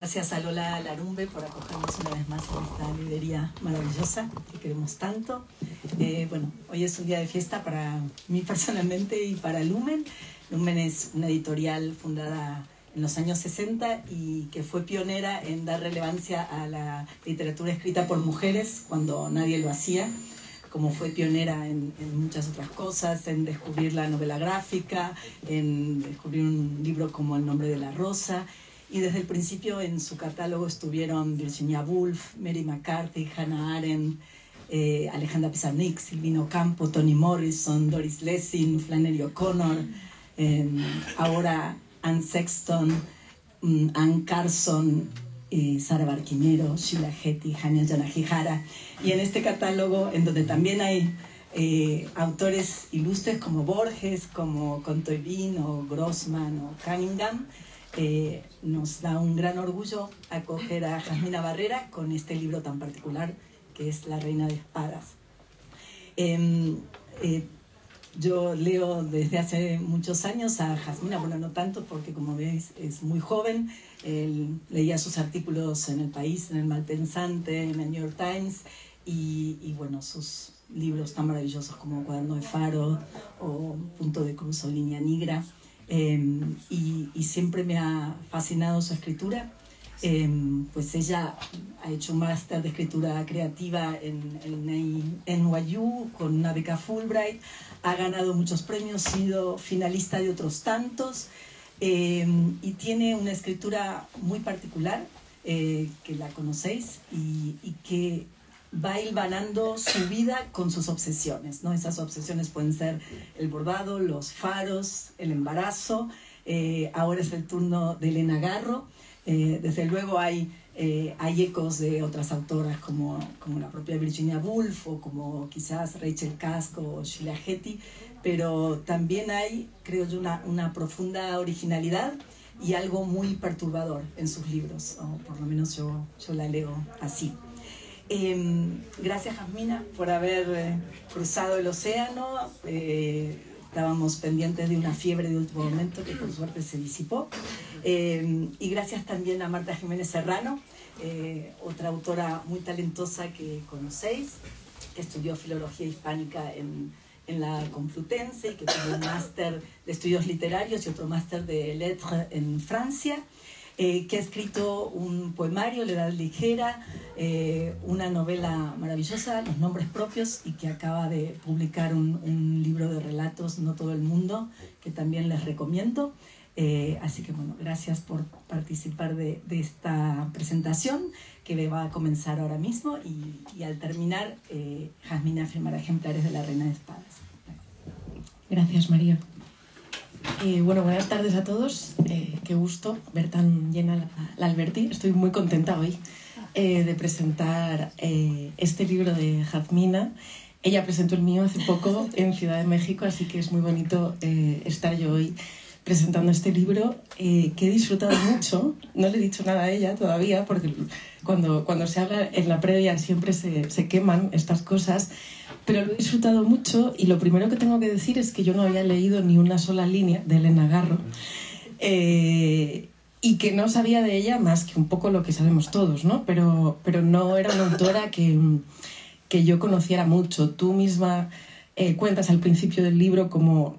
Gracias a Lola Larumbe por acogernos una vez más en esta librería maravillosa que queremos tanto. Bueno, hoy es un día de fiesta para mí personalmente y para Lumen. Lumen es una editorial fundada en los años 60 y que fue pionera en dar relevancia a la literatura escrita por mujeres cuando nadie lo hacía, como fue pionera en muchas otras cosas, en descubrir la novela gráfica, en descubrir un libro como El nombre de la rosa. Y desde el principio en su catálogo estuvieron Virginia Woolf, Mary McCarthy, Hannah Arendt, Alejandra Pizarnik, Silvino Campo, Toni Morrison, Doris Lessing, Flannery O'Connor, ahora Anne Sexton, Anne Carson, Sara Barquinero, Sheila Heti, Hanya Yanagihara. Y en este catálogo, en donde también hay autores ilustres como Borges, como Contoivin o Grossman o Cunningham, nos da un gran orgullo acoger a Jasmina Barrera con este libro tan particular que es La Reina de Espadas. Yo leo desde hace muchos años a Jasmina, bueno, no tanto porque como veis es muy joven. Leía sus artículos en El País, en El Malpensante, en el New York Times y bueno, sus libros tan maravillosos como Cuaderno de Faro o Punto de Cruz o Línea Negra. Y siempre me ha fascinado su escritura. Pues ella ha hecho un máster de escritura creativa en NYU con una beca Fulbright, ha ganado muchos premios, ha sido finalista de otros tantos y tiene una escritura muy particular que la conocéis y que va hilvanando su vida con sus obsesiones, ¿no? Esas obsesiones pueden ser el bordado, los faros, el embarazo. Ahora es el turno de Elena Garro. Desde luego hay ecos de otras autoras como la propia Virginia Woolf o como quizás Rachel Cusk o Sheila Heti, pero también hay, creo yo, una profunda originalidad y algo muy perturbador en sus libros, o por lo menos yo la leo así. Gracias, Jasmina, por haber cruzado el océano. Estábamos pendientes de una fiebre de último momento que por suerte se disipó. Y gracias también a Marta Jiménez Serrano, otra autora muy talentosa que conocéis, que estudió Filología Hispánica en la Complutense y que tuvo un máster de estudios literarios y otro máster de lettres en Francia. Que ha escrito un poemario, La Edad Ligera, una novela maravillosa, Los nombres propios, y que acaba de publicar un libro de relatos, No todo el mundo, que también les recomiendo. Así que bueno, gracias por participar de esta presentación que va a comenzar ahora mismo y al terminar, Jasmina firmará ejemplares de La Reina de Espadas. Gracias, María. Bueno, buenas tardes a todos. Qué gusto ver tan llena la Alberti. Estoy muy contenta hoy de presentar este libro de Jasmina. Ella presentó el mío hace poco en Ciudad de México, así que es muy bonito estar yo hoy presentando este libro que he disfrutado mucho. No le he dicho nada a ella todavía, porque cuando se habla en la previa siempre se queman estas cosas. Pero lo he disfrutado mucho y lo primero que tengo que decir es que yo no había leído ni una sola línea de Elena Garro y que no sabía de ella más que un poco lo que sabemos todos, ¿no? Pero no era una autora que yo conociera mucho. Tú misma cuentas al principio del libro como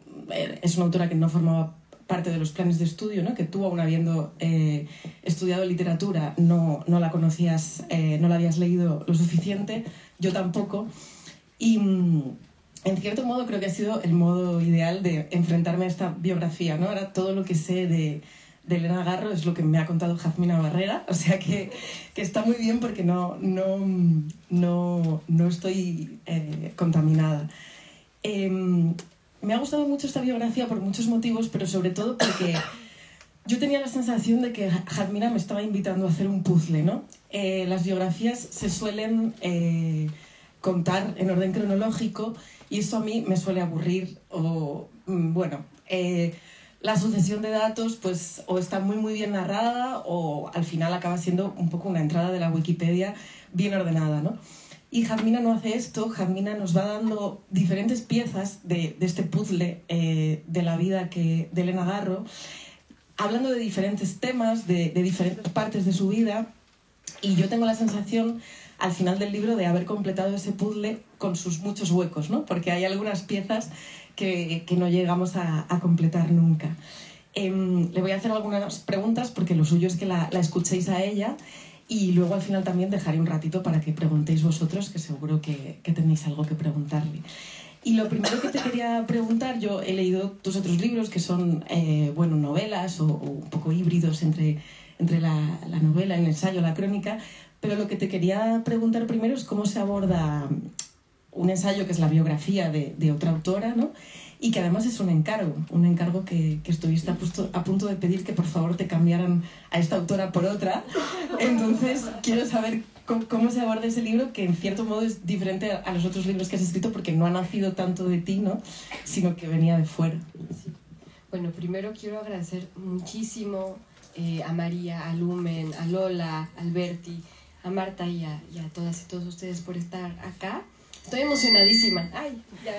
es una autora que no formaba parte de los planes de estudio, ¿no? Que tú, aún habiendo estudiado literatura, no la conocías, no la habías leído lo suficiente, yo tampoco. Y en cierto modo creo que ha sido el modo ideal de enfrentarme a esta biografía, ¿no? Ahora todo lo que sé de Elena Garro es lo que me ha contado Jasmina Barrera, o sea que está muy bien porque no estoy contaminada. Me ha gustado mucho esta biografía por muchos motivos, pero sobre todo porque yo tenía la sensación de que Jasmina me estaba invitando a hacer un puzzle, ¿no? Las biografías se suelen contar en orden cronológico y eso a mí me suele aburrir o, bueno, la sucesión de datos pues o está muy bien narrada o al final acaba siendo un poco una entrada de la Wikipedia bien ordenada, ¿no? Y Jasmina no hace esto. Jasmina nos va dando diferentes piezas de este puzzle de la vida de Elena Garro hablando de diferentes temas, de diferentes partes de su vida, y yo tengo la sensación al final del libro de haber completado ese puzzle con sus muchos huecos, ¿no? Porque hay algunas piezas que no llegamos a completar nunca. Le voy a hacer algunas preguntas porque lo suyo es que la escuchéis a ella, y luego al final también dejaré un ratito para que preguntéis vosotros, que seguro que tenéis algo que preguntarle. Y lo primero que te quería preguntar, yo he leído tus otros libros que son bueno, novelas o un poco híbridos entre la novela, el ensayo, la crónica, pero lo que te quería preguntar primero es cómo se aborda un ensayo que es la biografía de otra autora, ¿no? Y que además es un encargo que estuviste a punto de pedir que por favor te cambiaran a esta autora por otra. Entonces quiero saber cómo se aborda ese libro, que en cierto modo es diferente a los otros libros que has escrito porque no ha nacido tanto de ti, ¿no? Sino que venía de fuera. Sí. Bueno, primero quiero agradecer muchísimo a María, a Lumen, a Lola, a Alberti, a Marta y a todas y todos ustedes por estar acá. Estoy emocionadísima. Ay, ya.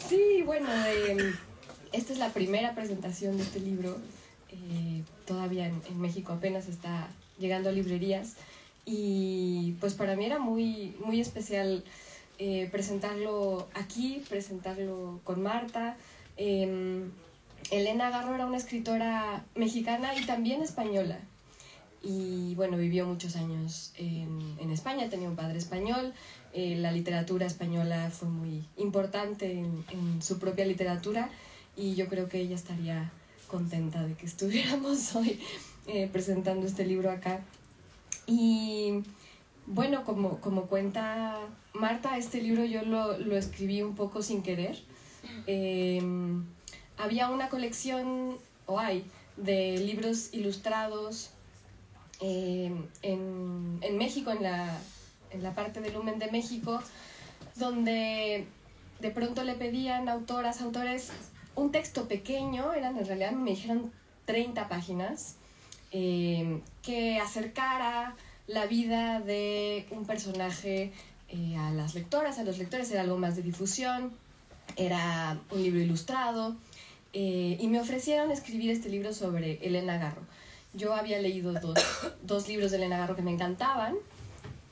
Sí, bueno, esta es la primera presentación de este libro. Todavía en México apenas está llegando a librerías. Y pues para mí era muy, muy especial presentarlo aquí, presentarlo con Marta. Elena Garro era una escritora mexicana y también española. Y bueno, vivió muchos años en España, tenía un padre español, la literatura española fue muy importante en su propia literatura, y yo creo que ella estaría contenta de que estuviéramos hoy presentando este libro acá. Y bueno, como cuenta Marta, este libro yo lo escribí un poco sin querer. Había una colección, o hay, de libros ilustrados en México, en la parte de Lumen de México, donde de pronto le pedían autores un texto pequeño, en realidad me dijeron 30 páginas, que acercara la vida de un personaje a las lectoras, a los lectores. Era algo más de difusión, era un libro ilustrado, y me ofrecieron escribir este libro sobre Elena Garro. Yo había leído dos libros de Elena Garro que me encantaban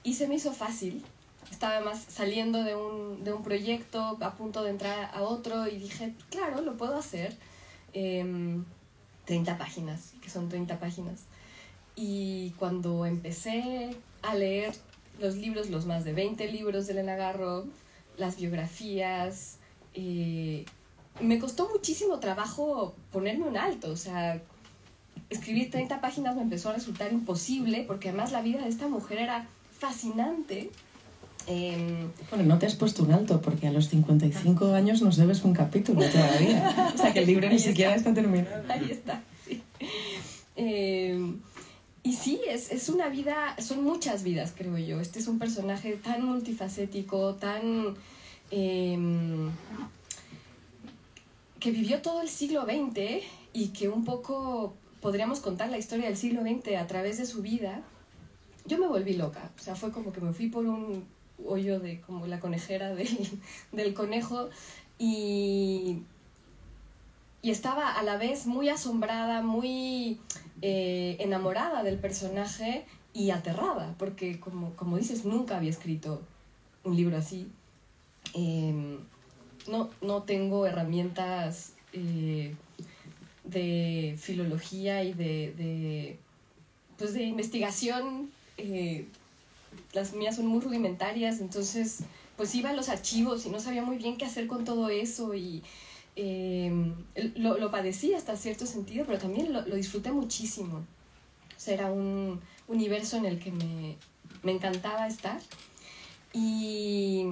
y se me hizo fácil. Estaba más saliendo de un proyecto, a punto de entrar a otro, y dije, claro, lo puedo hacer. 30 páginas, que son 30 páginas. Y cuando empecé a leer los libros, los más de 20 libros de Elena Garro, las biografías, me costó muchísimo trabajo ponerme un alto. O sea, escribir 30 páginas me empezó a resultar imposible, porque además la vida de esta mujer era fascinante. Bueno, no te has puesto un alto, porque a los 55 años nos debes un capítulo todavía. O sea, que el libro ni siquiera está terminado. Ahí está, sí. Y sí, es una vida, son muchas vidas, creo yo. Este es un personaje tan multifacético, tan... que vivió todo el siglo XX, y que un poco podríamos contar la historia del siglo XX a través de su vida. Yo me volví loca, o sea, fue como que me fui por un hoyo de como la conejera del conejo, y estaba a la vez muy asombrada, muy enamorada del personaje y aterrada, porque como dices, nunca había escrito un libro así. No tengo herramientas de filología y de investigación. Las mías son muy rudimentarias, entonces pues iba a los archivos y no sabía muy bien qué hacer con todo eso, y lo padecí hasta cierto sentido, pero también lo disfruté muchísimo. O sea, era un universo en el que me encantaba estar. Y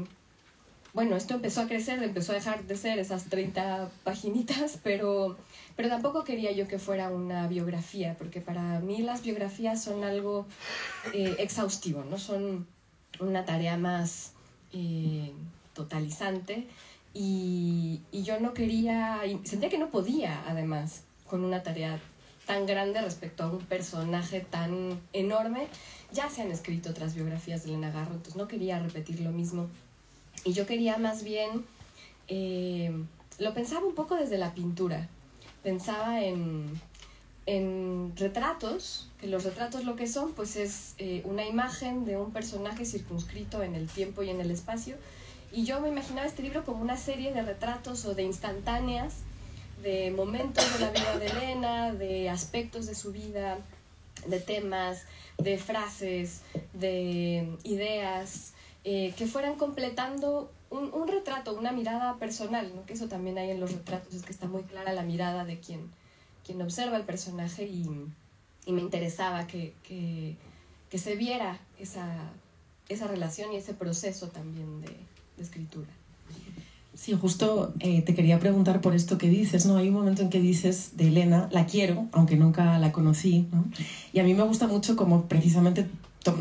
bueno, esto empezó a crecer, empezó a dejar de ser esas 30 paginitas, pero tampoco quería yo que fuera una biografía, porque para mí las biografías son algo exhaustivo, no son una tarea más totalizante, y yo no quería, y sentía que no podía, además, con una tarea tan grande respecto a un personaje tan enorme. Ya se han escrito otras biografías de Elena Garro, entonces no quería repetir lo mismo. Y yo quería más bien lo pensaba un poco desde la pintura. Pensaba en retratos, que los retratos lo que son pues es una imagen de un personaje circunscrito en el tiempo y en el espacio, y yo me imaginaba este libro como una serie de retratos o de instantáneas, de momentos de la vida de Elena, de aspectos de su vida, de temas, de frases, de ideas, que fueran completando un retrato, una mirada personal, ¿no? Que eso también hay en los retratos, es que está muy clara la mirada de quien observa el personaje, y me interesaba que se viera esa relación y ese proceso también de escritura. Sí, justo te quería preguntar por esto que dices, ¿no? Hay un momento en que dices de Elena, la quiero, aunque nunca la conocí, ¿no? Y a mí me gusta mucho como precisamente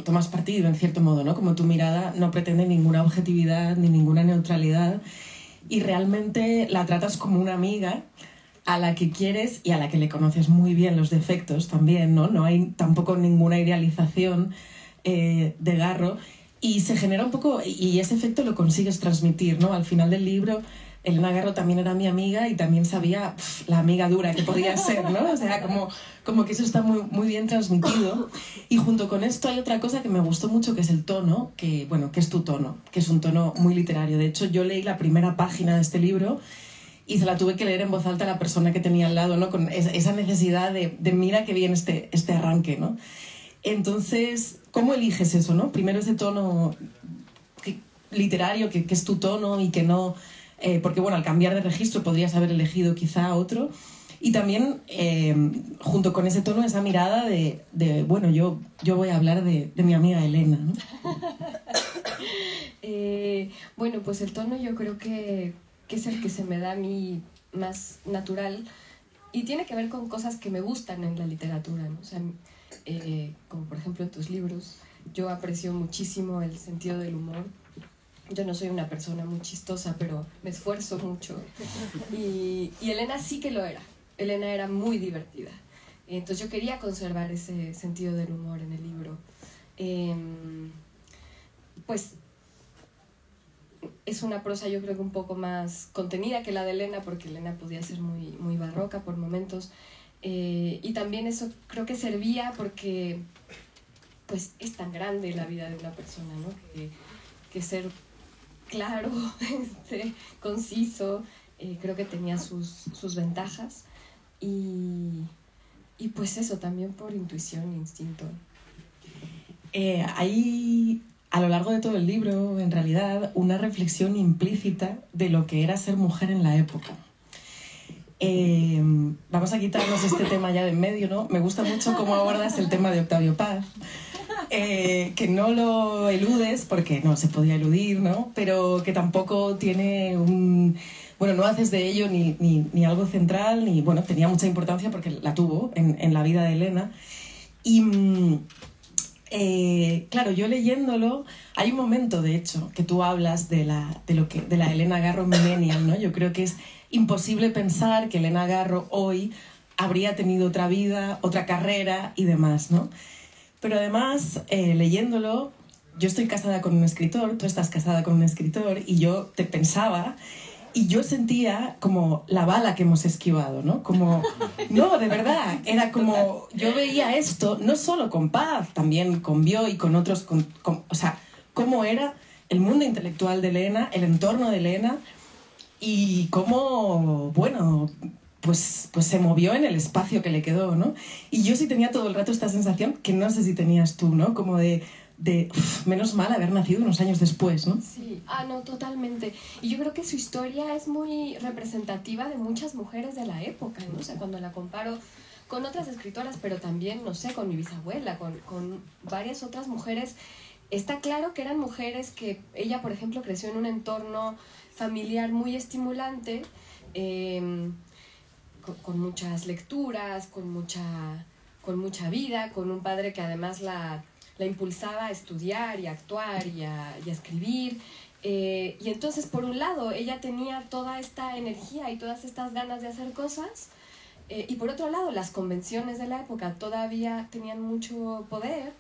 tomas partido, en cierto modo, ¿no? Como tu mirada no pretende ninguna objetividad ni ninguna neutralidad, y realmente la tratas como una amiga a la que quieres y a la que le conoces muy bien los defectos también, ¿no? No hay tampoco ninguna idealización de Garro, y se genera un poco, y ese efecto lo consigues transmitir, ¿no? Al final del libro, Elena Garro también era mi amiga y también sabía la amiga dura que podía ser, ¿no? O sea, como que eso está muy, muy bien transmitido. Y junto con esto hay otra cosa que me gustó mucho, que es el tono, que, bueno, que es tu tono, que es un tono muy literario. De hecho, yo leí la primera página de este libro y se la tuve que leer en voz alta a la persona que tenía al lado, ¿no? Con esa necesidad de mira que bien este arranque, ¿no? Entonces, ¿cómo eliges eso, no? Primero ese tono literario, que es tu tono y que no... porque, bueno, al cambiar de registro podrías haber elegido quizá otro. Y también, junto con ese tono, esa mirada de bueno, yo voy a hablar de mi amiga Elena, ¿no? Bueno, pues el tono yo creo que es el que se me da a mí más natural, y tiene que ver con cosas que me gustan en la literatura, ¿no? O sea, como por ejemplo en tus libros, yo aprecio muchísimo el sentido del humor. Yo no soy una persona muy chistosa, pero me esfuerzo mucho. Y Elena sí que lo era. Elena era muy divertida. Entonces yo quería conservar ese sentido del humor en el libro. Pues es una prosa yo creo que un poco más contenida que la de Elena, porque Elena podía ser muy, muy barroca por momentos. Y también eso creo que servía porque pues es tan grande la vida de una persona, ¿no? Que ser claro, conciso, creo que tenía sus ventajas, y pues eso también por intuición, instinto. Hay a lo largo de todo el libro, en realidad, una reflexión implícita de lo que era ser mujer en la época. Vamos a quitarnos este tema ya de en medio, ¿no? Me gusta mucho cómo abordas el tema de Octavio Paz, que no lo eludes, porque no se podía eludir, ¿no? Pero que tampoco tiene un... Bueno, no haces de ello ni algo central, ni... Bueno, tenía mucha importancia porque la tuvo en la vida de Elena. Y... claro, yo leyéndolo, hay un momento, de hecho, que tú hablas de la Elena Garro millennial, ¿no? Yo creo que es imposible pensar que Elena Garro hoy habría tenido otra vida, otra carrera y demás, ¿no? Pero además, leyéndolo, yo estoy casada con un escritor, tú estás casada con un escritor, y yo te pensaba... Y yo sentía como la bala que hemos esquivado, ¿no? Como, no, de verdad, era como, yo veía esto, no solo con Paz, también con Bio y con otros, o sea, cómo era el mundo intelectual de Elena, el entorno de Elena, y cómo, bueno, pues se movió en el espacio que le quedó, ¿no? Y yo sí tenía todo el rato esta sensación, que no sé si tenías tú, ¿no? Como de menos mal haber nacido unos años después, ¿no? Sí, no, totalmente. Y yo creo que su historia es muy representativa de muchas mujeres de la época, ¿no? O sea, cuando la comparo con otras escritoras, pero también, no sé, con mi bisabuela, con varias otras mujeres, está claro que eran mujeres que ella, por ejemplo, creció en un entorno familiar muy estimulante, con muchas lecturas, con mucha vida, con un padre que además la impulsaba a estudiar y a actuar y a escribir. Y entonces, por un lado, ella tenía toda esta energía y todas estas ganas de hacer cosas, y por otro lado, las convenciones de la época todavía tenían mucho poder.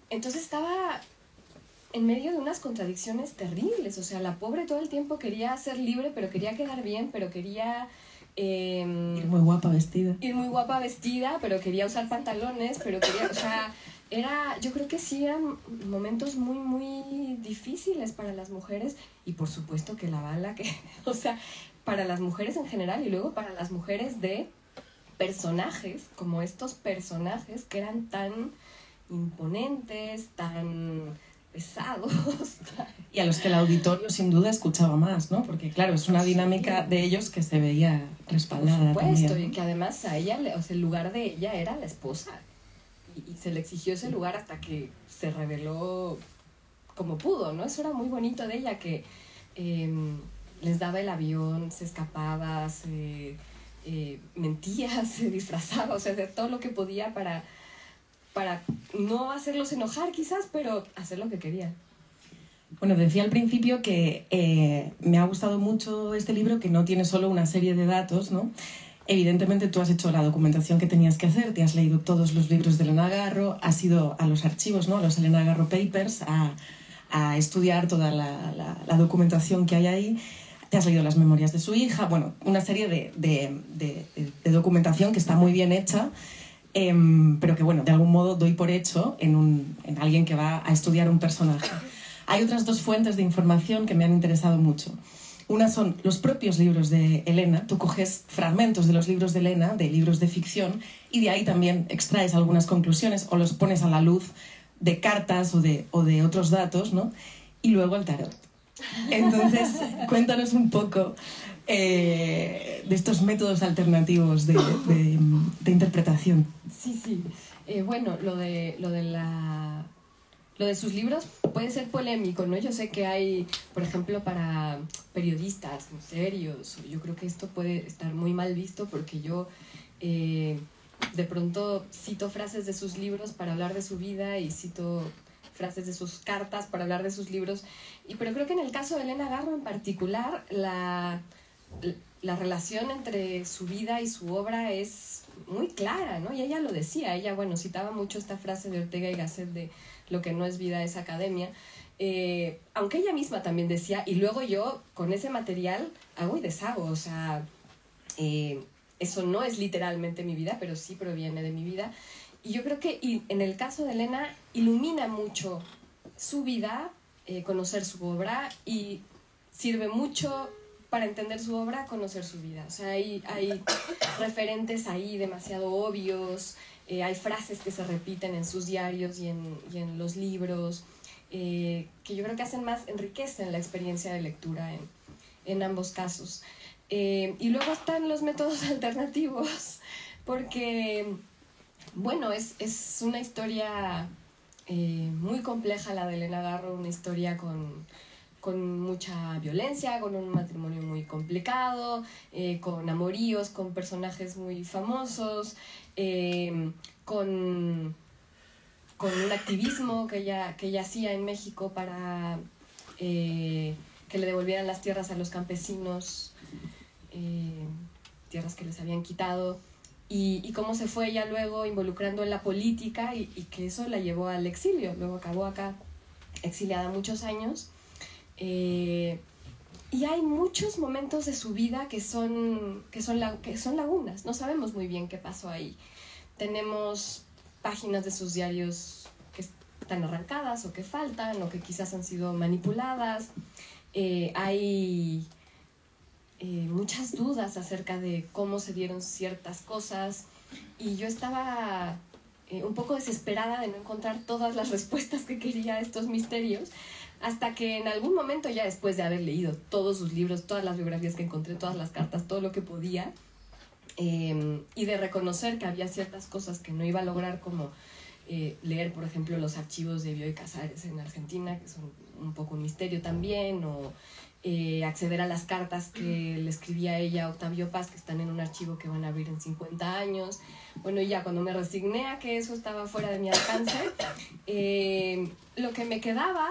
Entonces estaba en medio de unas contradicciones terribles. O sea, la pobre todo el tiempo quería ser libre, pero quería quedar bien, pero quería... ir muy guapa vestida. Ir muy guapa vestida, pero quería usar pantalones, pero quería... O sea, yo creo que sí eran momentos muy, muy difíciles para las mujeres. Y por supuesto que la bala que... O sea, para las mujeres en general y luego para las mujeres de personajes, como estos personajes que eran tan imponentes, tan... pesados. Y a los que el auditorio sin duda escuchaba más, ¿no? Porque claro, es una dinámica de ellos que se veía respaldada. Por supuesto, también, ¿no? Y que además a ella, o sea, el lugar de ella era la esposa. Y se le exigió ese lugar hasta que se reveló como pudo, ¿no? Eso era muy bonito de ella, que les daba el avión, se escapaba, mentía, se disfrazaba, o sea, de todo lo que podía para no hacerlos enojar quizás, pero hacer lo que quería. Bueno, decía al principio que me ha gustado mucho este libro, que no tiene solo una serie de datos, ¿no? Evidentemente tú has hecho la documentación que tenías que hacer, te has leído todos los libros de Elena Garro, has ido a los archivos, ¿no? A los Elena Garro Papers, a estudiar toda la documentación que hay ahí, te has leído las memorias de su hija, bueno, una serie de documentación que está muy bien hecha, pero que, bueno, de algún modo doy por hecho en alguien que va a estudiar un personaje. Hay otras dos fuentes de información que me han interesado mucho. Una son los propios libros de Elena. Tú coges fragmentos de los libros de Elena, de libros de ficción, y de ahí también extraes algunas conclusiones o los pones a la luz de cartas o de otros datos, ¿no? Y luego el tarot. Entonces, cuéntanos un poco de estos métodos alternativos de interpretación. Sí. Bueno, lo de sus libros puede ser polémico, ¿no? Yo sé que hay, por ejemplo, para periodistas muy serios, yo creo que esto puede estar muy mal visto porque yo de pronto cito frases de sus libros para hablar de su vida y cito frases de sus cartas para hablar de sus libros. Pero creo que en el caso de Elena Garro en particular, la relación entre su vida y su obra es muy clara, ¿no? Y ella lo decía, ella, bueno, citaba mucho esta frase de Ortega y Gasset de lo que no es vida es academia, aunque ella misma también decía, y luego yo con ese material hago y deshago, o sea, eso no es literalmente mi vida, pero sí proviene de mi vida. Y yo creo que en el caso de Elena ilumina mucho su vida, conocer su obra, y sirve mucho para entender su obra, conocer su vida. O sea, hay referentes ahí demasiado obvios, hay frases que se repiten en sus diarios y en los libros, que yo creo que enriquecen la experiencia de lectura en ambos casos. Y luego están los métodos alternativos, porque, bueno, es una historia muy compleja la de Elena Garro, una historia con mucha violencia, con un matrimonio muy complicado, con amoríos, con personajes muy famosos, con un activismo que ella hacía en México para que le devolvieran las tierras a los campesinos, tierras que les habían quitado, y cómo se fue ella luego involucrando en la política y que eso la llevó al exilio. Luego acabó acá exiliada muchos años. Y hay muchos momentos de su vida que son lagunas, no sabemos muy bien qué pasó ahí. Tenemos páginas de sus diarios que están arrancadas o que faltan o que quizás han sido manipuladas. Hay muchas dudas acerca de cómo se dieron ciertas cosas, y yo estaba un poco desesperada de no encontrar todas las respuestas que quería a estos misterios, hasta que en algún momento, ya después de haber leído todos sus libros, todas las biografías que encontré, todas las cartas, todo lo que podía, y de reconocer que había ciertas cosas que no iba a lograr, como leer, por ejemplo, los archivos de Bioy Casares en Argentina, que son un poco un misterio también, o acceder a las cartas que le escribía a ella a Octavio Paz, que están en un archivo que van a abrir en 50 años. Bueno, y ya cuando me resigné a que eso estaba fuera de mi alcance, lo que me quedaba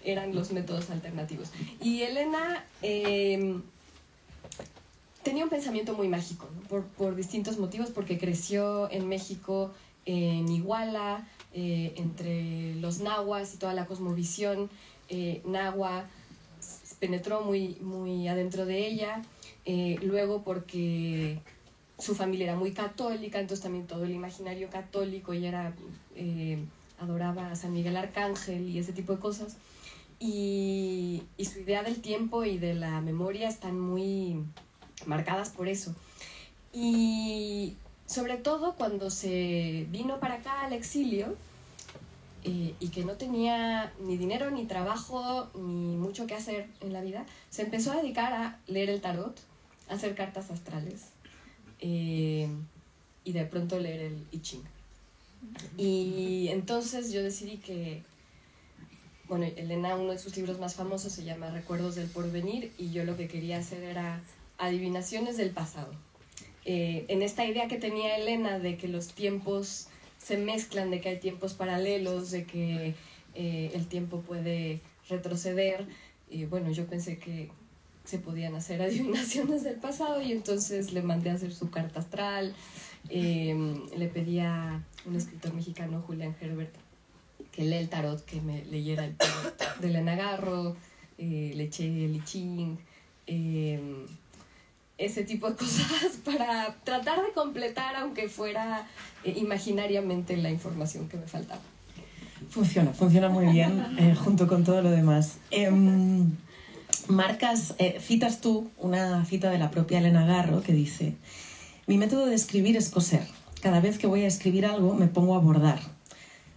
eran los métodos alternativos. Y Elena tenía un pensamiento muy mágico, ¿no? por distintos motivos, porque creció en México en Iguala, entre los nahuas y toda la cosmovisión nahua penetró muy, muy adentro de ella. Luego porque su familia era muy católica, entonces también todo el imaginario católico, ella adoraba a San Miguel Arcángel y ese tipo de cosas. Y su idea del tiempo y de la memoria están muy marcadas por eso. Y sobre todo cuando se vino para acá al exilio, y que no tenía ni dinero, ni trabajo, ni mucho que hacer en la vida, se empezó a dedicar a leer el tarot, a hacer cartas astrales, y de pronto leer el I Ching. Y entonces yo decidí que, bueno, Elena, uno de sus libros más famosos se llama Recuerdos del Porvenir, y yo lo que quería hacer era adivinaciones del pasado. En esta idea que tenía Elena de que los tiempos se mezclan, de que hay tiempos paralelos, de que el tiempo puede retroceder, y bueno, yo pensé que se podían hacer adivinaciones del pasado, y entonces le mandé a hacer su carta astral. Le pedí a un escritor mexicano, Julián Herbert, que lee el tarot, que me leyera el tarot de Elena Garro. Le eché el I Ching, ese tipo de cosas para tratar de completar, aunque fuera imaginariamente, la información que me faltaba. Funciona muy bien, junto con todo lo demás. Citas tú una cita de la propia Elena Garro que dice: mi método de escribir es coser. Cada vez que voy a escribir algo me pongo a bordar.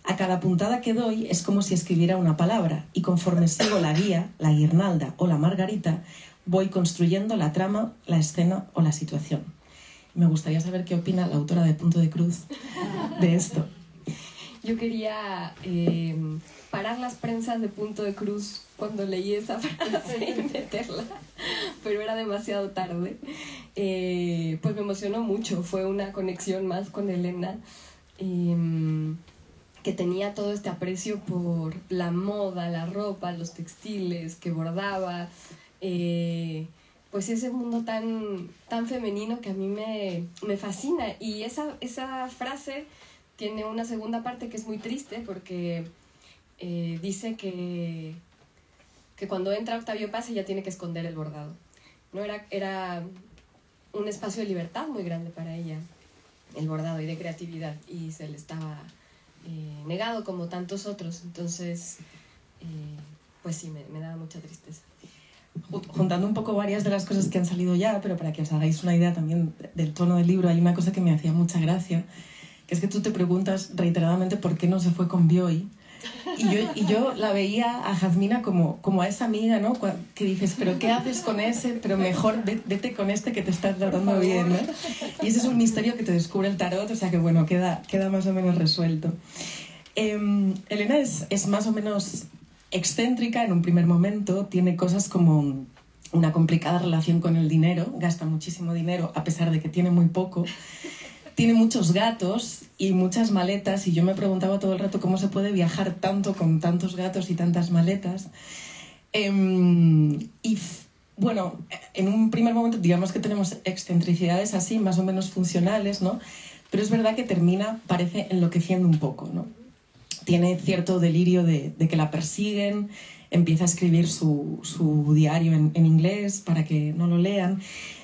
A cada puntada que doy es como si escribiera una palabra, y conforme sigo la guía, la guirnalda o la margarita, voy construyendo la trama, la escena o la situación. Me gustaría saber qué opina la autora de Punto de Cruz de esto. Yo quería parar las prensas de Punto de Cruz cuando leí esa frase y meterla, pero era demasiado tarde. Pues me emocionó mucho, fue una conexión más con Elena, que tenía todo este aprecio por la moda, la ropa, los textiles, que bordaba, pues ese mundo tan femenino que a mí me fascina. Y esa frase tiene una segunda parte que es muy triste, porque dice que cuando entra Octavio Paz ella tiene que esconder el bordado, ¿no? Era un espacio de libertad muy grande para ella, el bordado, y de creatividad, y se le estaba negado como tantos otros. Entonces, pues sí, me daba mucha tristeza. Juntando un poco varias de las cosas que han salido ya, pero para que os hagáis una idea también del tono del libro, hay una cosa que me hacía mucha gracia, que es que tú te preguntas reiteradamente por qué no se fue con Bioy. Y yo la veía a Jazmina como a esa amiga, ¿no? Que dices, pero ¿qué haces con ese? Pero mejor vete con este que te estás tratando bien, ¿no? Y ese es un misterio que te descubre el tarot, o sea que bueno, queda más o menos resuelto. Elena es más o menos excéntrica en un primer momento, tiene cosas como una complicada relación con el dinero, gasta muchísimo dinero a pesar de que tiene muy poco. Tiene muchos gatos y muchas maletas, y yo me preguntaba todo el rato cómo se puede viajar tanto con tantos gatos y tantas maletas. Y bueno, en un primer momento digamos que tenemos excentricidades así, más o menos funcionales, ¿no? Pero es verdad que termina, parece, enloqueciendo un poco, ¿no? Tiene cierto delirio de que la persiguen, empieza a escribir su diario en inglés para que no lo lean.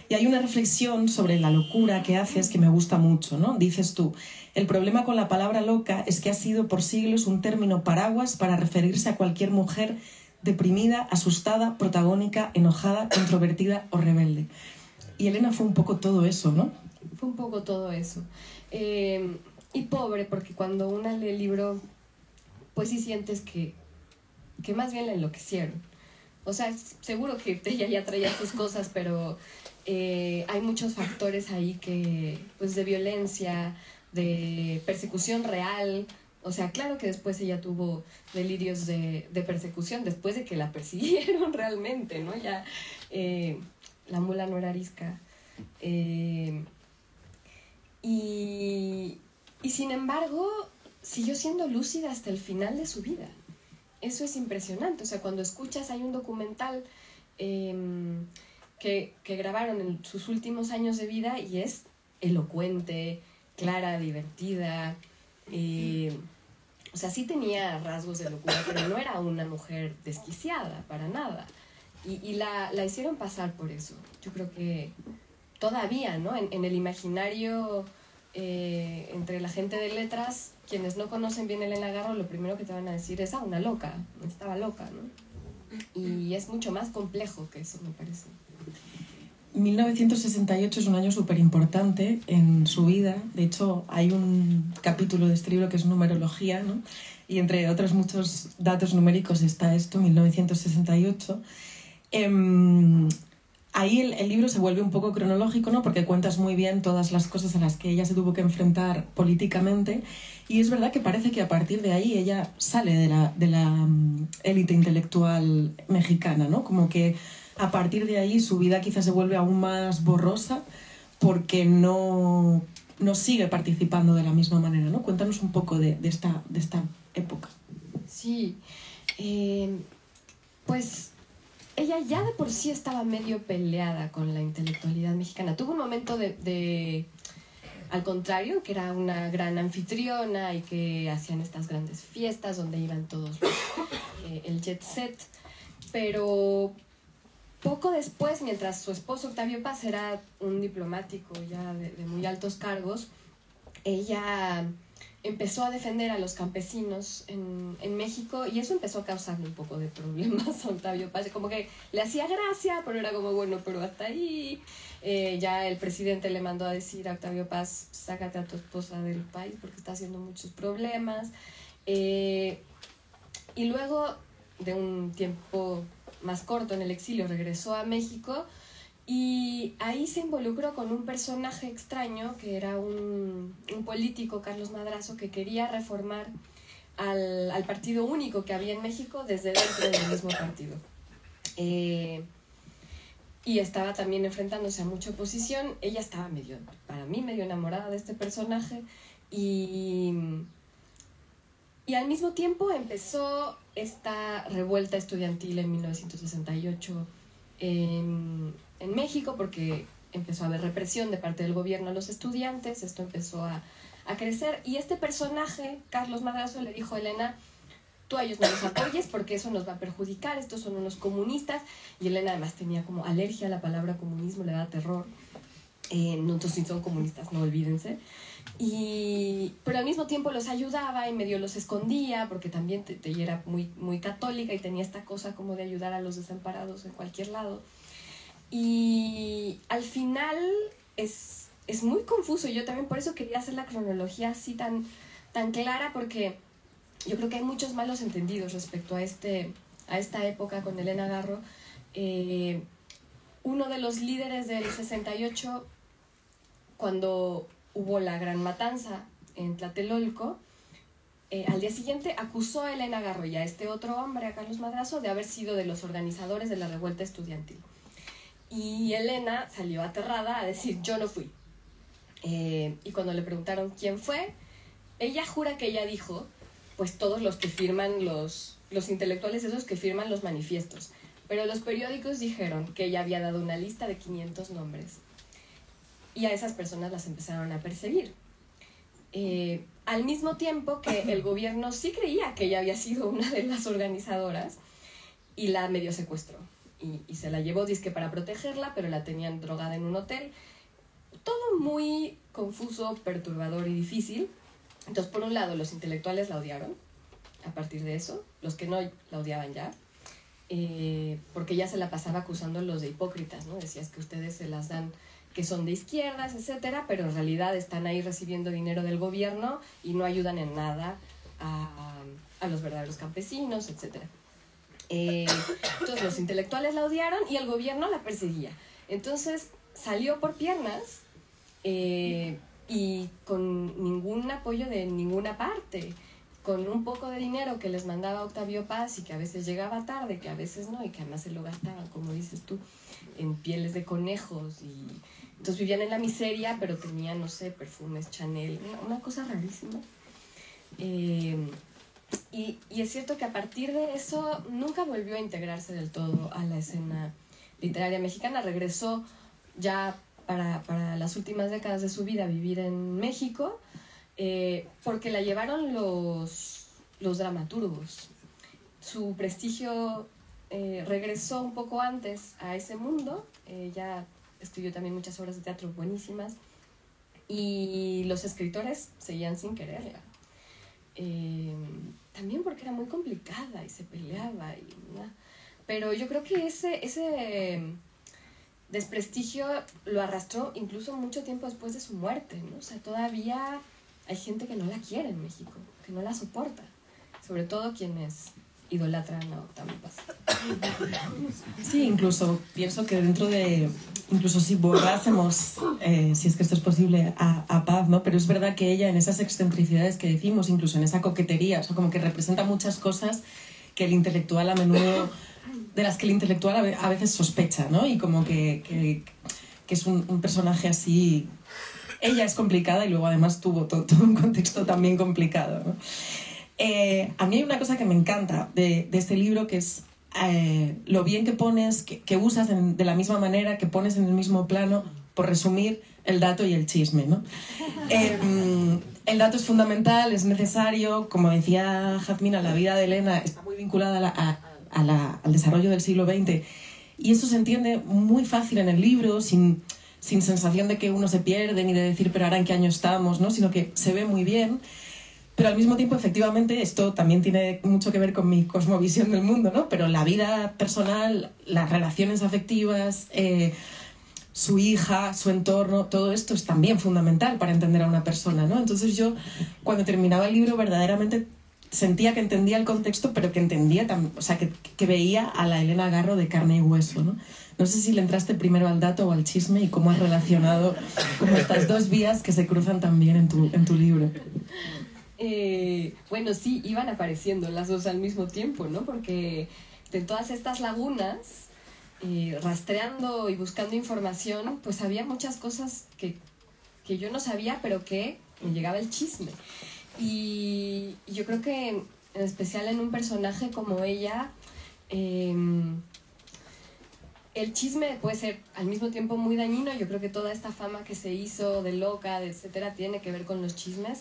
Y hay una reflexión sobre la locura que haces que me gusta mucho, ¿no? Dices tú: el problema con la palabra loca es que ha sido por siglos un término paraguas para referirse a cualquier mujer deprimida, asustada, protagónica, enojada, controvertida o rebelde. Y Elena fue un poco todo eso, ¿no? Fue un poco todo eso. Y pobre, porque cuando una lee el libro, pues sí sientes que más bien la enloquecieron. O sea, seguro que ella ya traía sus cosas, pero hay muchos factores ahí pues de violencia, de persecución real. O sea, claro que después ella tuvo delirios de persecución, después de que la persiguieron realmente, ¿no? Ya la mula no era arisca. Y sin embargo, siguió siendo lúcida hasta el final de su vida. Eso es impresionante. O sea, cuando escuchas, hay un documental que grabaron en sus últimos años de vida, y es elocuente, clara, divertida, O sea, sí tenía rasgos de locura, pero no era una mujer desquiciada, para nada. Y la hicieron pasar por eso. Yo creo que todavía, ¿no? En el imaginario entre la gente de letras, quienes no conocen bien a Elena Garro, lo primero que te van a decir es, una loca, estaba loca, ¿no? Y es mucho más complejo que eso, me parece. 1968 es un año súper importante en su vida. De hecho, hay un capítulo de este libro que es numerología, ¿no? Y entre otros muchos datos numéricos está esto, 1968. Ahí el libro se vuelve un poco cronológico, ¿no? Porque cuentas muy bien todas las cosas a las que ella se tuvo que enfrentar políticamente. Y es verdad que parece que a partir de ahí ella sale de la élite intelectual mexicana, ¿no? Como que a partir de ahí su vida quizás se vuelve aún más borrosa porque no sigue participando de la misma manera, ¿no? Cuéntanos un poco de esta época. Sí, pues ella ya de por sí estaba medio peleada con la intelectualidad mexicana. Tuvo un momento al contrario, que era una gran anfitriona y que hacían estas grandes fiestas donde iban todos el jet set, pero poco después, mientras su esposo Octavio Paz era un diplomático ya de muy altos cargos, ella empezó a defender a los campesinos en México y eso empezó a causarle un poco de problemas a Octavio Paz. Como que le hacía gracia, pero era como, bueno, pero hasta ahí. Ya el presidente le mandó a decir a Octavio Paz, sácate a tu esposa del país porque está haciendo muchos problemas. Y luego de un tiempo más corto en el exilio regresó a México y ahí se involucró con un personaje extraño que era un político, Carlos Madrazo, que quería reformar al partido único que había en México desde dentro del mismo partido. Y estaba también enfrentándose a mucha oposición. Ella estaba para mí medio enamorada de este personaje y al mismo tiempo empezó esta revuelta estudiantil en 1968 en México, porque empezó a haber represión de parte del gobierno a los estudiantes. Esto empezó a crecer y este personaje, Carlos Madrazo, le dijo a Elena, tú a ellos no los apoyes porque eso nos va a perjudicar, estos son unos comunistas. Y Elena además tenía como alergia a la palabra comunismo, le da terror. Nosotros sí son comunistas, no olvídense. Pero al mismo tiempo los ayudaba y medio los escondía porque también ella era muy, muy católica y tenía esta cosa como de ayudar a los desamparados en cualquier lado. Y al final es muy confuso. Yo también por eso quería hacer la cronología así tan clara, porque yo creo que hay muchos malos entendidos respecto a esta época con Elena Garro. Uno de los líderes del 68, cuando hubo la gran matanza en Tlatelolco, al día siguiente acusó a Elena Garro y a este otro hombre, a Carlos Madrazo, de haber sido de los organizadores de la revuelta estudiantil. Y Elena salió aterrada a decir, yo no fui. Y cuando le preguntaron quién fue, ella jura que ella dijo, pues todos los que firman, los intelectuales esos que firman los manifiestos. Pero los periódicos dijeron que ella había dado una lista de 500 nombres. Y a esas personas las empezaron a perseguir. Al mismo tiempo que el gobierno sí creía que ella había sido una de las organizadoras y la medio secuestró. Y se la llevó disque para protegerla, pero la tenían drogada en un hotel. Todo muy confuso, perturbador y difícil. Entonces, por un lado, los intelectuales la odiaron. A partir de eso, los que no la odiaban ya. Porque ya se la pasaba acusándolos de hipócritas, ¿no? Decías que ustedes se las dan que son de izquierdas, etcétera, pero en realidad están ahí recibiendo dinero del gobierno y no ayudan en nada a los verdaderos campesinos, etcétera. Entonces los intelectuales la odiaron y el gobierno la perseguía. Entonces salió por piernas y con ningún apoyo de ninguna parte, con un poco de dinero que les mandaba Octavio Paz y que a veces llegaba tarde, que a veces no, y que además se lo gastaban, como dices tú, en pieles de conejos. Y entonces vivían en la miseria, pero tenían, no sé, perfumes Chanel, una cosa rarísima. Y es cierto que a partir de eso nunca volvió a integrarse del todo a la escena literaria mexicana. Regresó ya para las últimas décadas de su vida a vivir en México porque la llevaron los dramaturgos. Su prestigio regresó un poco antes a ese mundo, ya escribió también muchas obras de teatro buenísimas, y los escritores seguían sin quererla. También porque era muy complicada y se peleaba, pero yo creo que ese desprestigio lo arrastró incluso mucho tiempo después de su muerte, ¿no? O sea, todavía hay gente que no la quiere en México, que no la soporta, sobre todo quienes idolatran a Octavio Paz. Sí, incluso pienso que dentro de, incluso si borrásemos, si es que esto es posible, a Paz, ¿no? Pero es verdad que ella en esas excentricidades que decimos, incluso en esa coquetería, o sea, como que representa muchas cosas que el intelectual a menudo, de las que el intelectual a veces sospecha, ¿no? Y como que es un personaje así. Ella es complicada y luego además tuvo todo un contexto también complicado, ¿no? A mí hay una cosa que me encanta de este libro, que es lo bien que pones, que usas de la misma manera, que pones en el mismo plano, por resumir, el dato y el chisme, ¿no? El dato es fundamental, es necesario. Como decía Jazmina, la vida de Elena está muy vinculada al desarrollo del siglo XX, y eso se entiende muy fácil en el libro, sin sensación de que uno se pierde ni de decir pero ahora en qué año estamos, ¿no? Sino que se ve muy bien. Pero al mismo tiempo, efectivamente, esto también tiene mucho que ver con mi cosmovisión del mundo, ¿no? Pero la vida personal, las relaciones afectivas, su hija, su entorno, todo esto es también fundamental para entender a una persona, ¿no? Entonces yo, cuando terminaba el libro, verdaderamente sentía que entendía el contexto, pero que entendía, o sea, que veía a la Elena Garro de carne y hueso, ¿no? No sé si le entraste primero al dato o al chisme y cómo has relacionado como estas dos vías que se cruzan también en tu libro. Bueno, sí, iban apareciendo las dos al mismo tiempo, ¿no? Porque de todas estas lagunas, rastreando y buscando información, pues había muchas cosas que yo no sabía, pero que me llegaba el chisme. Y yo creo que en especial en un personaje como ella, el chisme puede ser al mismo tiempo muy dañino. Yo creo que toda esta fama que se hizo de loca, de etcétera, tiene que ver con los chismes.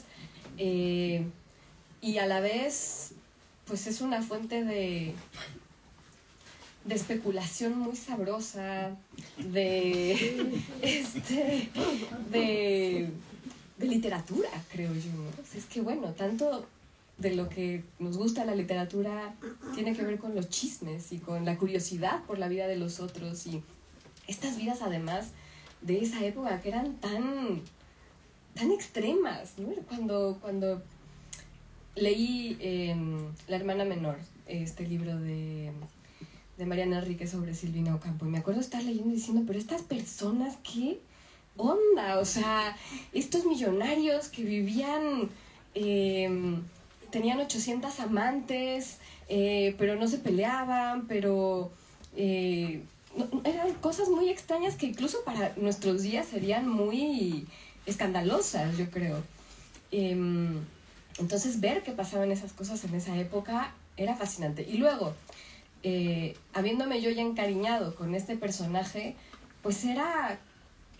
Y a la vez, pues es una fuente de especulación muy sabrosa, de literatura, creo yo, ¿no? O sea, es que bueno, tanto de lo que nos gusta la literatura tiene que ver con los chismes y con la curiosidad por la vida de los otros, y estas vidas además de esa época que eran tan extremas, ¿no? Cuando leí La hermana menor, este libro de Mariana Enríquez sobre Silvina Ocampo, y me acuerdo estar leyendo y diciendo, pero estas personas, ¿qué onda? O sea, estos millonarios que vivían, tenían 800 amantes, pero no se peleaban, pero eran cosas muy extrañas que incluso para nuestros días serían muy escandalosas, yo creo. Entonces ver qué pasaban esas cosas en esa época era fascinante. Y luego, habiéndome yo ya encariñado con este personaje, pues era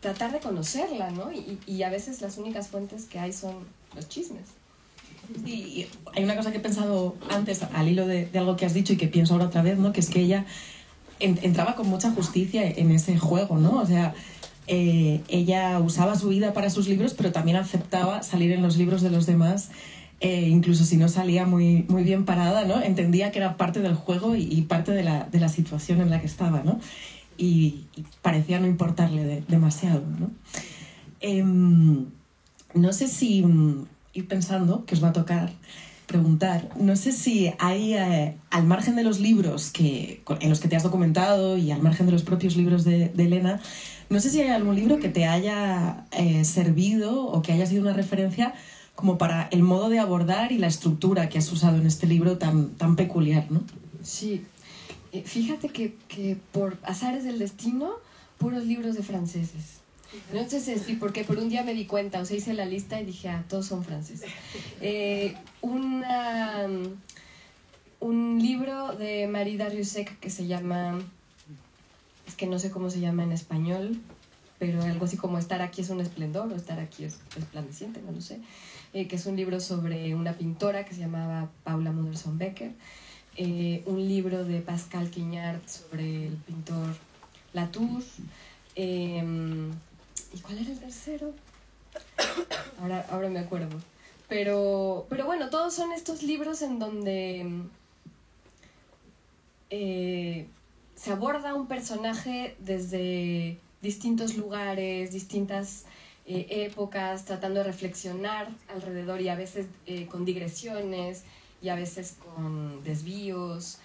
tratar de conocerla, ¿no? Y a veces las únicas fuentes que hay son los chismes. Y hay una cosa que he pensado antes, al hilo de algo que has dicho y que pienso ahora otra vez, ¿no? Que es que ella entraba con mucha justicia en ese juego, ¿no? O sea, ella usaba su vida para sus libros, pero también aceptaba salir en los libros de los demás, incluso si no salía muy bien parada, ¿no? Entendía que era parte del juego y parte de la situación en la que estaba, ¿no? Y parecía no importarle demasiado, ¿no? No sé si, ir pensando, que os va a tocar preguntar, no sé si hay, al margen de los libros en los que te has documentado y al margen de los propios libros de Elena, no sé si hay algún libro que te haya servido o que haya sido una referencia como para el modo de abordar y la estructura que has usado en este libro tan peculiar, ¿no? Sí. Fíjate que por azares del destino, puros libros de franceses. No sé si porque por un día me di cuenta, o sea, hice la lista y dije, todos son franceses. Un libro de Marie Darrieussecq que se llama, es que no sé cómo se llama en español, pero algo así como Estar aquí es un esplendor o Estar aquí es resplandeciente, no lo sé, que es un libro sobre una pintora que se llamaba Paula Modersohn Becker, un libro de Pascal Quignard sobre el pintor Latour, ¿y cuál era el tercero? Ahora me acuerdo. Pero bueno, todos son estos libros en donde se aborda un personaje desde distintos lugares, distintas épocas, tratando de reflexionar alrededor y a veces con digresiones y a veces con desvíos,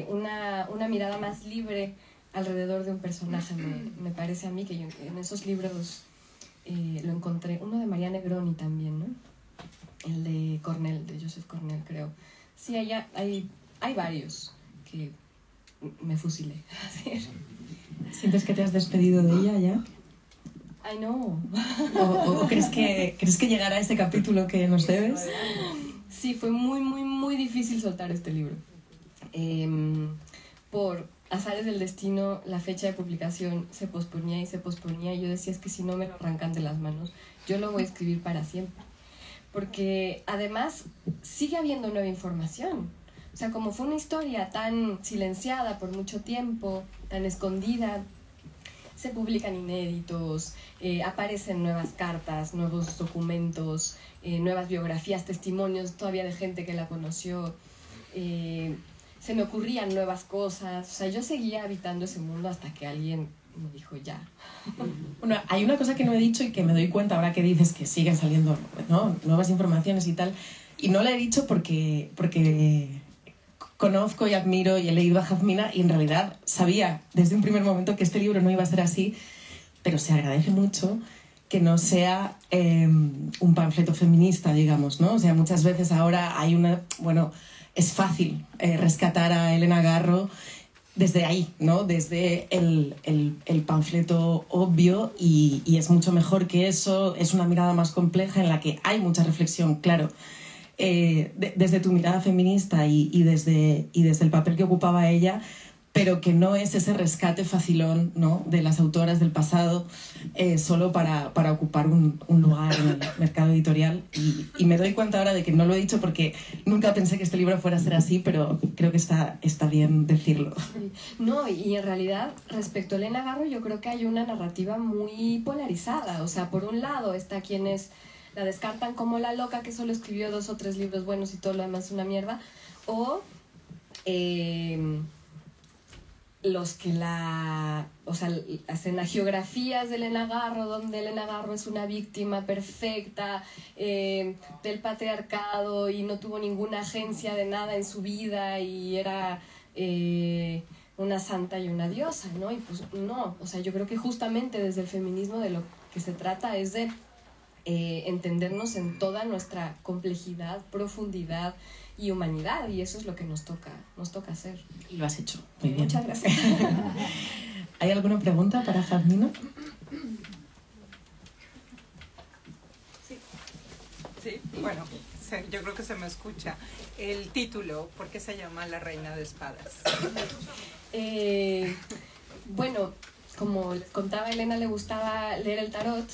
una mirada más libre alrededor de un personaje. Me parece a mí que yo en esos libros lo encontré, uno de María Negroni también, ¿no? El de Cornell, de Joseph Cornell, creo. Sí, hay varios que me fusilé. ¿Sientes que te has despedido de ella ya? Ay, no. ¿O crees que llegará este capítulo que nos debes? Sí, fue muy, muy, muy difícil soltar este libro. Por azares del destino, la fecha de publicación se posponía y se posponía. Y yo decía, es que si no me lo arrancan de las manos, yo lo voy a escribir para siempre. Porque además sigue habiendo nueva información. O sea, como fue una historia tan silenciada por mucho tiempo, tan escondida, se publican inéditos, aparecen nuevas cartas, nuevos documentos, nuevas biografías, testimonios todavía de gente que la conoció. Se me ocurrían nuevas cosas. O sea, yo seguía habitando ese mundo hasta que alguien me dijo ya. Bueno, hay una cosa que no he dicho y que me doy cuenta ahora que dices que siguen saliendo, ¿no?, nuevas informaciones y tal, y no la he dicho porque conozco y admiro y he leído a Jazmina y en realidad sabía desde un primer momento que este libro no iba a ser así, pero se agradece mucho que no sea un panfleto feminista, digamos, ¿no? O sea, muchas veces ahora hay bueno, es fácil rescatar a Elena Garro desde ahí, ¿no? Desde el panfleto obvio y es mucho mejor que eso, es una mirada más compleja en la que hay mucha reflexión, claro, desde tu mirada feminista y desde el papel que ocupaba ella, pero que no es ese rescate facilón, ¿no?, de las autoras del pasado solo para ocupar un lugar en el mercado editorial. Y me doy cuenta ahora de que no lo he dicho porque nunca pensé que este libro fuera a ser así, pero creo que está bien decirlo. No, y en realidad, respecto a Elena Garro, yo creo que hay una narrativa muy polarizada. O sea, por un lado está quienes la descartan como la loca que solo escribió 2 o 3 libros buenos y todo lo demás es una mierda, o los que hacen hagiografías de Elena Garro, donde Elena Garro es una víctima perfecta del patriarcado y no tuvo ninguna agencia de nada en su vida y era una santa y una diosa, ¿no? Y pues no, o sea, yo creo que justamente desde el feminismo de lo que se trata es de entendernos en toda nuestra complejidad, profundidad y humanidad, y eso es lo que nos toca hacer. Lo has hecho muy bien. Muchas gracias. ¿Hay alguna pregunta para Jazmina? Sí, bueno, yo creo que se me escucha. El título, ¿por qué se llama La Reina de Espadas? Bueno, como les contaba, a Elena le gustaba leer el tarot,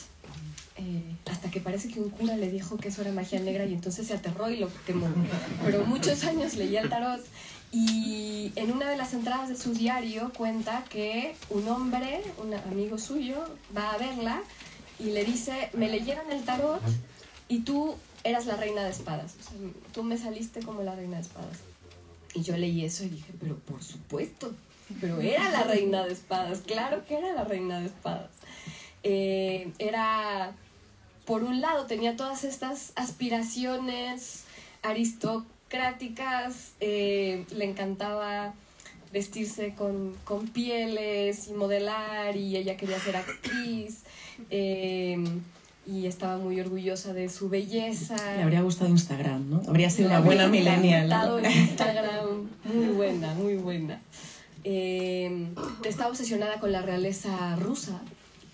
hasta que parece que un cura le dijo que eso era magia negra y entonces se aterró y lo quemó. Pero muchos años leía el tarot y en una de las entradas de su diario cuenta que un hombre, un amigo suyo, va a verla y le dice, me leyeron el tarot y tú eras la reina de espadas, o sea, tú me saliste como la reina de espadas. Y yo leí eso y dije, pero por supuesto, pero era la reina de espadas, claro que era la reina de espadas. Era, por un lado, tenía todas estas aspiraciones aristocráticas, le encantaba vestirse con pieles y modelar, y ella quería ser actriz, y estaba muy orgullosa de su belleza. Le habría gustado Instagram, ¿no? Habría sido una buena millennial. Le habría gustado Instagram, muy buena, muy buena. Estaba obsesionada con la realeza rusa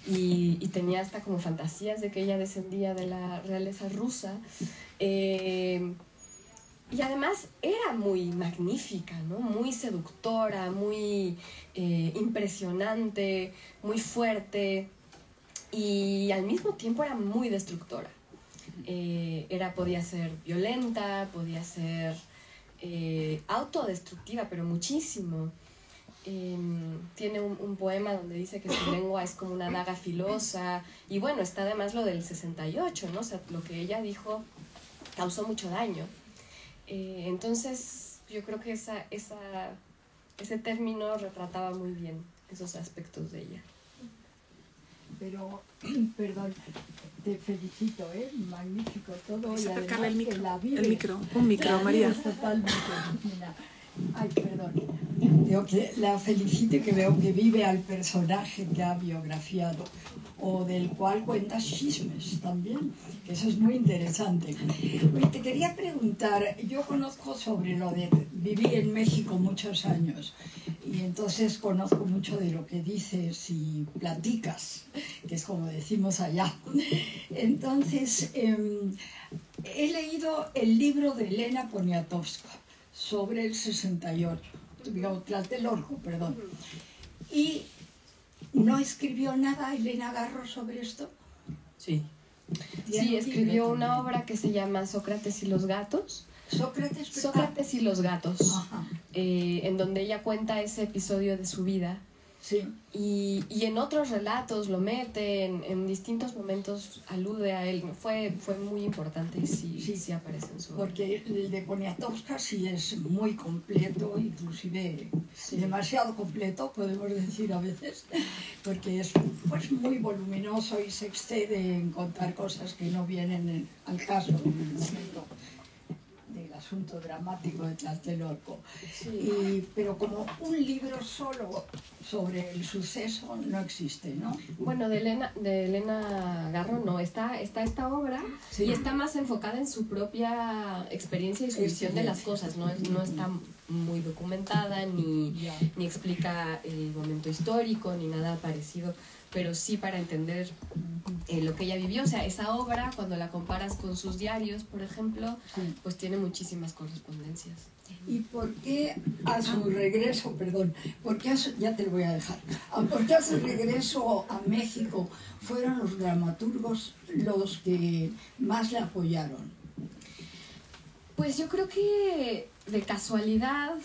y tenía hasta como fantasías de que ella descendía de la realeza rusa. Y además era muy magnífica, ¿no? Muy seductora, muy impresionante, muy fuerte. y al mismo tiempo era muy destructora. Podía ser violenta, podía ser autodestructiva, pero muchísimo. Tiene un poema donde dice que su lengua es como una daga filosa, y bueno, está además lo del 68, ¿no? O sea, lo que ella dijo causó mucho daño. Entonces, yo creo que ese término retrataba muy bien esos aspectos de ella. Pero, perdón, te felicito, magnífico todo. Y acercarle además que la vives. Un micro, María. Totalmente, Cristina. Ay, perdón. Digo que la felicito y que veo que vive al personaje que ha biografiado, o del cual cuenta chismes también, que eso es muy interesante. Oye, te quería preguntar, yo conozco sobre lo de viví en México muchos años, y entonces conozco mucho de lo que dices y platicas, que es como decimos allá. Entonces, he leído el libro de Elena Poniatowska sobre el 68, digamos, Tlatelolco, perdón. Y no escribió nada Elena Garro sobre esto. Sí. Sí, escribió una obra que se llama Sócrates y los gatos. Sócrates y los gatos, en donde ella cuenta ese episodio de su vida. Sí. Y en otros relatos lo mete, en distintos momentos alude a él. Fue muy importante y sí aparece en su obra. Porque el de Poniatowska sí es muy completo, inclusive demasiado completo, podemos decir a veces, porque es pues, muy voluminoso y se excede en contar cosas que no vienen al caso en el momento del asunto dramático de Tlatelolco. Pero como un libro solo sobre el suceso no existe, ¿no? Bueno, de Elena Garro no, está esta obra y está más enfocada en su propia experiencia y su visión de las cosas, no está muy documentada ni explica el momento histórico ni nada parecido, pero sí para entender lo que ella vivió. O sea, esa obra, cuando la comparas con sus diarios, por ejemplo, pues tiene muchísimas correspondencias. ¿Y por qué a su regreso, ya te lo voy a dejar, por qué a su regreso a México fueron los dramaturgos los que más la apoyaron? Pues yo creo que de casualidad,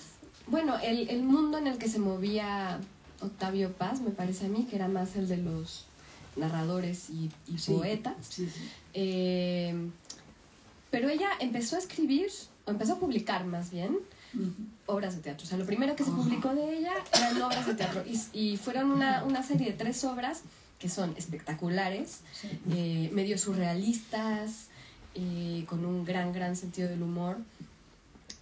bueno, el mundo en el que se movía Octavio Paz, me parece a mí, que era más el de los narradores y poetas. Pero ella empezó a escribir, o empezó a publicar más bien, obras de teatro. O sea, lo primero que se publicó de ella eran obras de teatro. Y fueron una serie de 3 obras que son espectaculares, medio surrealistas, con un gran sentido del humor.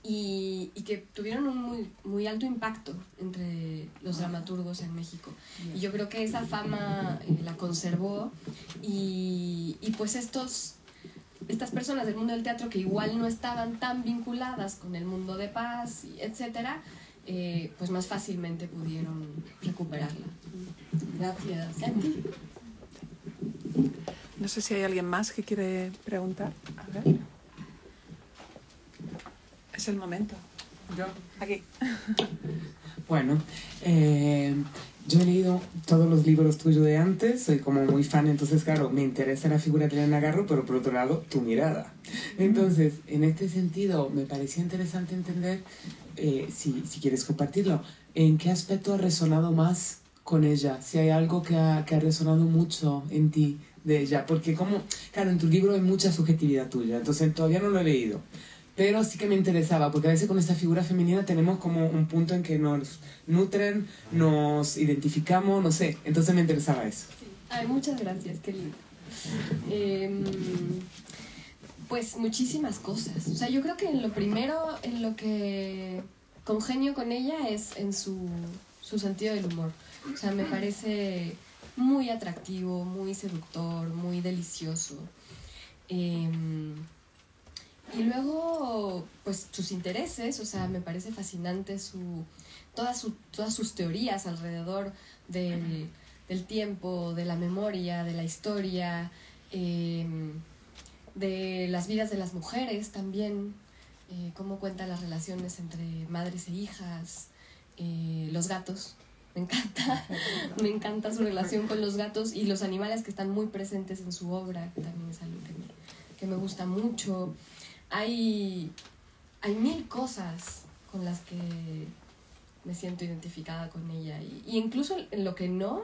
Y que tuvieron un muy alto impacto entre los dramaturgos en México. Y yo creo que esa fama la conservó y pues estas personas del mundo del teatro que igual no estaban tan vinculadas con el mundo de Paz, etcétera, pues más fácilmente pudieron recuperarla. Gracias. No sé si hay alguien más que quiere preguntar. A ver. Es el momento. Yo, aquí. Bueno, yo he leído todos los libros tuyos de antes, soy como muy fan, entonces claro, me interesa la figura de Elena Garro, pero por otro lado, tu mirada. Entonces, en este sentido, me parecía interesante entender, si quieres compartirlo, en qué aspecto ha resonado más con ella, si hay algo que ha resonado mucho en ti de ella, porque como, claro, en tu libro hay mucha subjetividad tuya, entonces todavía no lo he leído. Pero sí que me interesaba, porque a veces con esta figura femenina tenemos como un punto en que nos nutren, nos identificamos, no sé. Entonces me interesaba eso. Sí. Ay, muchas gracias, qué lindo. Pues muchísimas cosas. O sea, yo creo que en lo primero, en lo que congenio con ella es en su sentido del humor. O sea, me parece muy atractivo, muy seductor, muy delicioso. Y luego, pues sus intereses, o sea, me parece fascinante todas sus teorías alrededor del tiempo, de la memoria, de la historia, de las vidas de las mujeres también, cómo cuenta las relaciones entre madres e hijas, los gatos, Me encanta su relación con los gatos y los animales que están muy presentes en su obra, que también es algo que me gusta mucho. Hay 1000 cosas con las que me siento identificada con ella y incluso en lo que no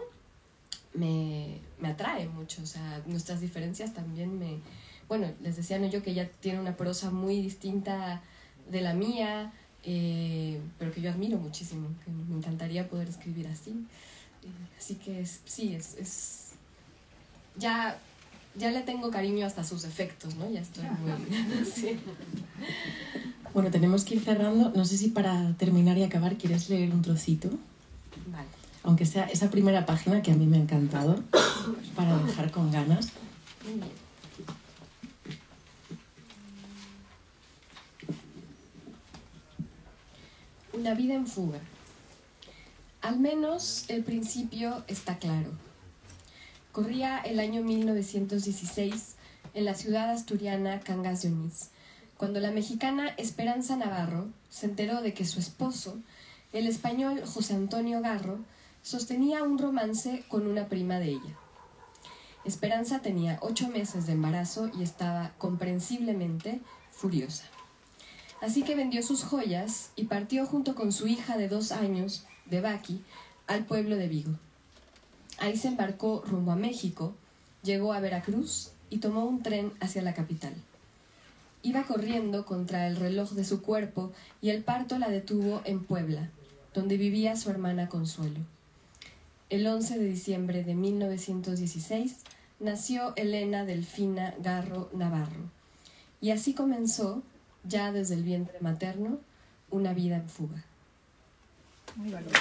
me atrae mucho. O sea, nuestras diferencias también bueno, les decía yo que ella tiene una prosa muy distinta de la mía, pero que yo admiro muchísimo, que me encantaría poder escribir así. Así que ya le tengo cariño hasta sus efectos, ¿no? Ya estoy muy... sí. Bueno, tenemos que ir cerrando. No sé si para terminar y acabar quieres leer un trocito. Vale. Aunque sea esa primera página que a mí me ha encantado, para dejar con ganas. Muy bien. Una vida en fuga. Al menos el principio está claro. Corría el año 1916 en la ciudad asturiana Cangas de Onís, cuando la mexicana Esperanza Navarro se enteró de que su esposo, el español José Antonio Garro, sostenía un romance con una prima de ella. Esperanza tenía 8 meses de embarazo y estaba comprensiblemente furiosa. Así que vendió sus joyas y partió junto con su hija de 2 años, de Baqui, al pueblo de Vigo. Ahí se embarcó rumbo a México, llegó a Veracruz y tomó un tren hacia la capital. Iba corriendo contra el reloj de su cuerpo y el parto la detuvo en Puebla, donde vivía su hermana Consuelo. El 11 de diciembre de 1916 nació Elena Delfina Garro Navarro, y así comenzó, ya desde el vientre materno, una vida en fuga. Muy bonito.